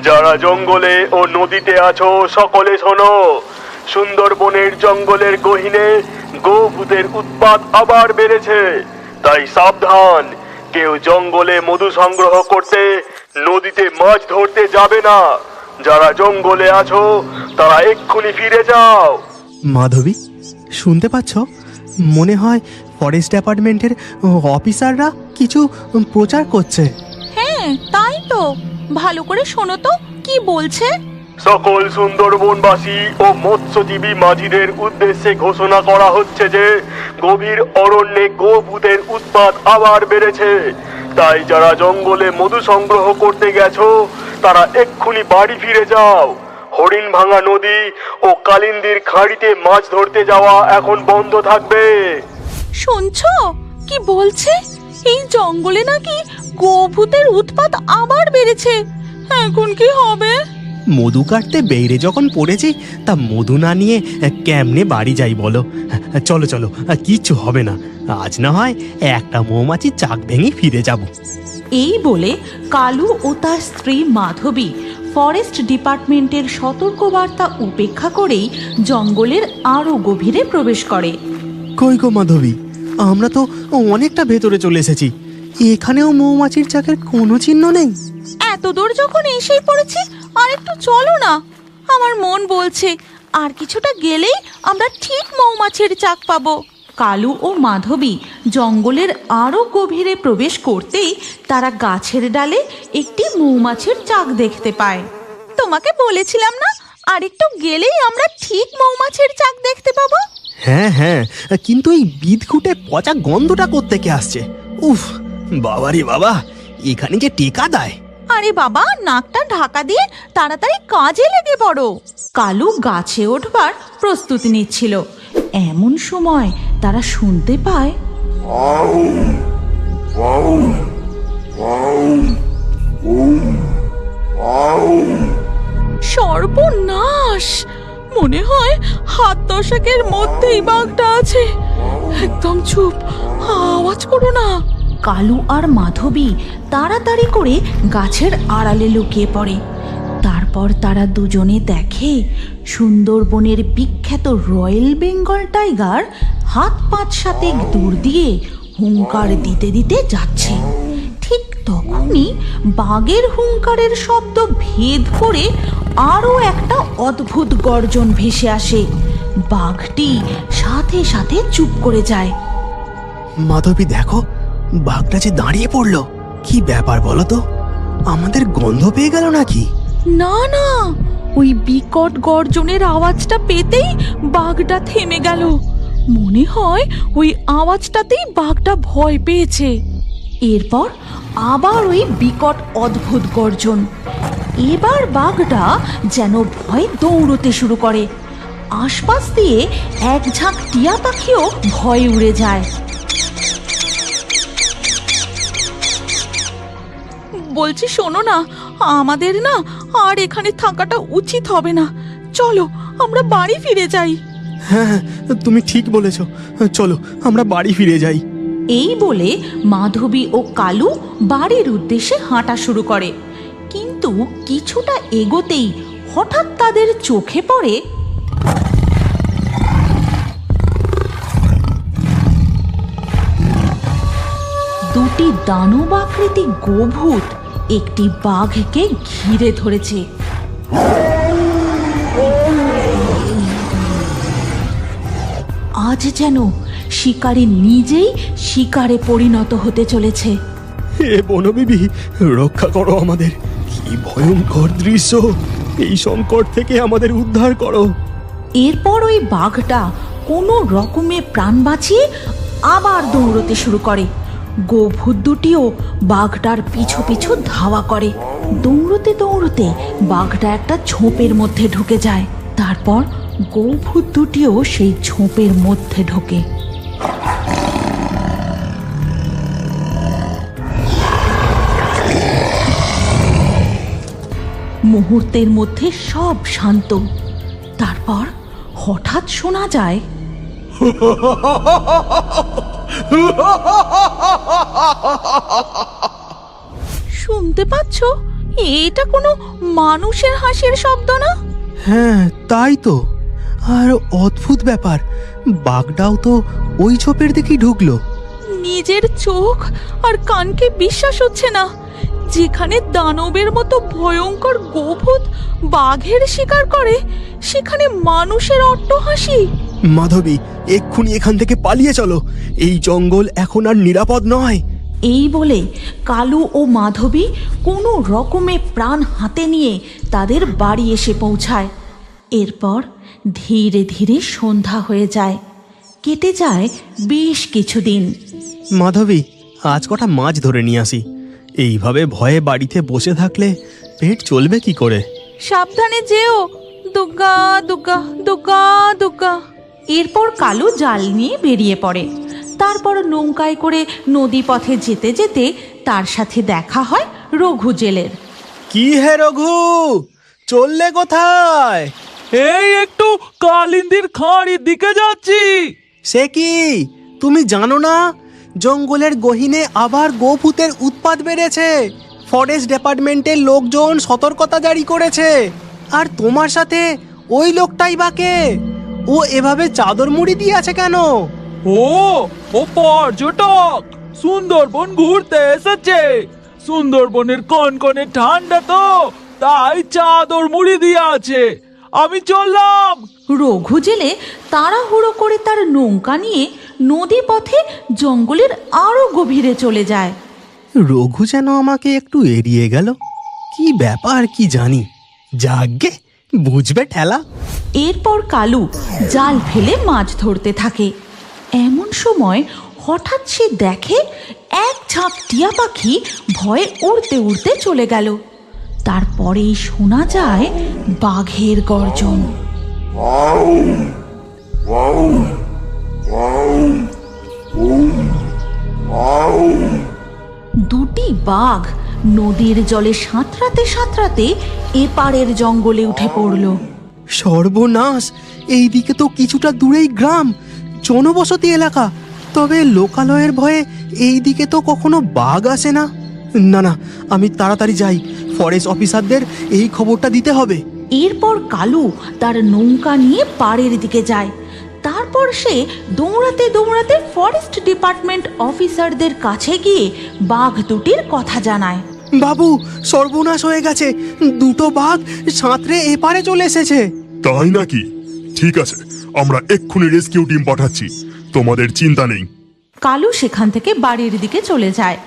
যারা জঙ্গলে ও নদীতে আছো সকলে শোনো, সুন্দরবনের জঙ্গলের গহীনে গোভূতের উৎপাত আবার বেড়েছে। তাই সাবধান, কেউ জঙ্গলে মধু সংগ্রহ করতে, নদীতে মাছ ধরতে যাবে না। যারা জঙ্গলে আছো তারা এক্ষুনি ফিরে যাও। মাধবী, শুনতে পাচ্ছ? মনে হয় ফরেস্ট ডিপার্টমেন্টের অফিসাররা কিছু প্রচার করছে। হ্যাঁ, তাই তো। ভালো করে শোনো তো কি বলছে। সকল সুন্দরবনবাসী ও মৎস্যজীবী মাঝিদের উদ্দেশ্যে ঘোষণা করা হচ্ছে যে গভীর অরণ্যে গোভূতের উৎপাত আবার বেড়েছে। তাই যারা জঙ্গলে মধু সংগ্রহ করতে গেছো তারা এক্ষুনি বাড়ি ফিরে যাও। হরিণভাঙা নদী ও কালিন্দির খাঁড়িতে মাছ ধরতে যাওয়া এখন বন্ধ থাকবে। শুনছো কি বলছে? এই জঙ্গলে নাকি গোভূতের উৎপাত আবার বেড়েছে। এখন কি হবে? মধু কাটতে বেরিয়ে যখন পড়েছি, তা মধু না নিয়ে কেমনে বাড়ি যাই বলো? চলো চলো, কিচ্ছু হবে না। আজ না হয় একটা মৌমাছির চাক ভেঙে ফিরে যাব। এই বলে কালু ও তার স্ত্রী মাধবী ফরেস্ট ডিপার্টমেন্টের সতর্কবার্তা উপেক্ষা করেই জঙ্গলের আরো গভীরে প্রবেশ করে। কই গো মাধবী, আমরা তো অনেকটা ভেতরে চলে এসেছি। এখানেও মৌমাছির চাকের কোনো চিহ্ন নেই। এত দূর যখন এসেই পড়েছি, আর একটু চলো না। আমার মন বলছে আর কিছুটা গেলেই আমরা ঠিক মৌমাছির চাক পাবো। কালু ও মাধবী জঙ্গলের আরো গভীরে প্রবেশ করতেই তারা গাছের ডালে একটি মৌমাছির চাক দেখতে পায়। তোমাকে বলেছিলাম না, আর একটু গেলেই আমরা ঠিক মৌমাছির চাক দেখতে পাবো। হ্যাঁ হ্যাঁ, কিন্তু এই বিদঘুটে পচা গন্ধটা কোত্থেকে আসছে? উফ, বাবারে বাবা, এখানে যে টেকা দেয়। আরে বাবা, নাকটা ঢাকা দিয়ে তাড়াতাড়ি কাজে লেগে পড়ো। কালু গাছে ওঠবার প্রস্তুতি নিচ্ছিল। এমন সময় তারা শুনতে পায়, সর্বনাশ! মনে হয় হাত দশেকের মধ্যেই বাঘটা আছে। একদম চুপ, আওয়াজ করো না। কালু আর মাধবী তাড়াতাড়ি করে গাছের আড়ালে লুকিয়ে পড়ে। তারপর তারা দুজনে দেখে সুন্দরবনের বিখ্যাত রয়্যাল বেঙ্গল টাইগার হাত ৫-৭ দূর দিয়ে হুঙ্কার দিতে দিতে যাচ্ছে। ঠিক তখনই বাঘের হুঙ্কারের শব্দ ভেদ করে আরো একটা অদ্ভুত গর্জন ভেসে আসে। বাঘটি সাথে সাথে চুপ করে যায়। মাধবী, দেখো, বাঘটা যে দাঁড়িয়ে পড়লো। কি ব্যাপার বলো তো? আমাদের গন্ধ পেয়ে গেল নাকি? না না, ওই বিকট গর্জনের আওয়াজটা পেতেই বাঘটা থেমে গেল। মনে হয় ওই আওয়াজটাতেই বাঘটা ভয় পেয়েছে। এরপর আবার ওই বিকট অদ্ভুত গর্জন। এবার বাঘটা যেন ভয় দৌড়তে শুরু করে। আশপাশ দিয়ে এক ঝাঁক টিয়া পাখিও ভয়ে উড়ে যায়। বলছি শোনো না, আমাদের না আর এখানে থাকাটা উচিত হবে না। চলো আমরা বাড়ি ফিরে যাই। হ্যাঁ, তুমি ঠিক বলেছ। চলো আমরা বাড়ি ফিরে যাই। এই বলে মাধবী ও কালু বাড়ির উদ্দেশ্যে হাঁটা শুরু করে। কিন্তু কিছুটা এগোতেই হঠাৎ তাদের চোখে পড়ে দুটি দানব আকৃতি গোভূত একটি বাঘকে ঘিরে ধরেছে। আজ যেন শিকারী নিজেই শিকারে পরিণত হতে চলেছে। হে বনবিবি, রক্ষা করো আমাদের। কি ভয়ঙ্কর দৃশ্য! এই সংকট থেকে আমাদের উদ্ধার করো। এরপর ওই বাঘটা কোনো রকমে প্রাণ বাঁচিয়ে আবার দৌড়তে শুরু করে। গোভূত দুটিও বাঘটার পিছু পিছু ধাওয়া করে। দৌড়তে দৌড়তে বাঘটা একটা ঝোপের মধ্যে ঢুকে যায়। তারপর গোভূত দুটিও সেই ঝোপের মধ্যে ঢোকে। মুহূর্তের মধ্যে সব শান্ত। তারপর হঠাৎ শোনা যায়, শুনতে পাচ্ছ? এটা কোনো মানুষের হাসির শব্দ না। হ্যাঁ তাই তো। আর অদ্ভুত ব্যাপার, বাঘটাও তো ওই ঝোপের দিকেই ঢুকলো। নিজের চোখ আর কানকে বিশ্বাস হচ্ছে না। যেখানে দানবের মতো ভয়ঙ্কর গোভূত বাঘের শিকার করে, সেখানে মানুষের অট্টহাসি। মাধবী, এক্ষুনি এখান থেকে পালিয়ে চলো, এই জঙ্গল এখন আর নিরাপদ নয়। এই বলে কালু ও মাধবী কোনো রকমে প্রাণ হাতে নিয়ে তাদের বাড়ি এসে পৌঁছায়। এরপর ধীরে ধীরে সন্ধ্যা হয়ে যায়। কেটে যায় বেশ কিছুদিন। মাধবী, আজ কটা মাছ ধরে নিয়ে আসি। এইভাবে ভয়ে বাড়িতে বসে থাকলে পেট চলবে কি করে? সাবধানে যেও, দুগ্গা দুগ্গা দুগ্গা দুগ্গা। এরপর কালু জাল নিয়ে বেরিয়ে পড়ে। তারপর নৌকায় করে নদী পথে যেতে যেতে তার সাথে দেখা হয় রঘু জেলের। কি হে রঘু, চললে কোথায়? এই একটু কালিন্দির খাঁড়ির দিকে যাচ্ছি। সে কি, তুমি জানো না জঙ্গলের গহীনে আবার গোভূতের উৎপাত বেড়েছে? ফরেস্ট ডিপার্টমেন্টের লোকজন সতর্কতা জারি করেছে। আর তোমার সাথে ওই লোকটাই বা কে? ও এভাবে চাদর মুড়ি দিয়ে আছে কেন? ও পর্যটক, সুন্দরবন ঘুরতে এসেছে। সুন্দরবনের কনকনে ঠান্ডা তো, তাই চাদর মুড়ি দিয়ে আছে। আমি চললাম। রঘু জেলে তাড়াহুড়ো করে তার নৌকা নিয়ে নদী পথে জঙ্গলের আরো গভীরে চলে যায়। রঘু যেন আমাকে একটু এড়িয়ে গেল। কি ব্যাপার কি জানি, যাগ্গে বুঝবে ঠেলা। এরপর কালু জাল ফেলে মাছ ধরতে থাকে। এমন সময় হঠাৎ সে দেখে এক ঝাঁক টিয়া পাখি ভয়ে উড়তে উড়তে চলে গেল। তারপরেই শোনা যায় বাঘের গর্জন। দুটি বাঘ নদীর জলে সাঁতরাতে সাঁতরাতে এপারের জঙ্গলে উঠে পড়ল। সর্বনাশ, এইদিকে তো কিছুটা দূরেই গ্রাম, জনবসতি এলাকা। তবে লোকালয়ের ভয়ে এইদিকে তো কখনো বাঘ আসে না। না না, আমি তাড়াতাড়ি যাই, ফরেস্ট অফিসারদের এই খবরটা দিতে হবে। এরপর কালু তার নৌকা নিয়ে পাড়ের দিকে যায়। তারপর সে দৌড়াতে দৌড়াতে ফরেস্ট ডিপার্টমেন্ট অফিসারদের কাছে গিয়ে বাঘ দুটির কথা জানায়। বাবু, সর্বনাশ হয়ে গেছে, দুটো বাঘ সাঁতরে এপারে চলে এসেছে। তাই নাকি? ঠিক আছে, আমরা এক্ষুনি রেস্কিউ টিম পাঠাচ্ছি, তোমাদের চিন্তা নেই। কালু সেখান থেকে বাড়ির দিকে চলে যায়।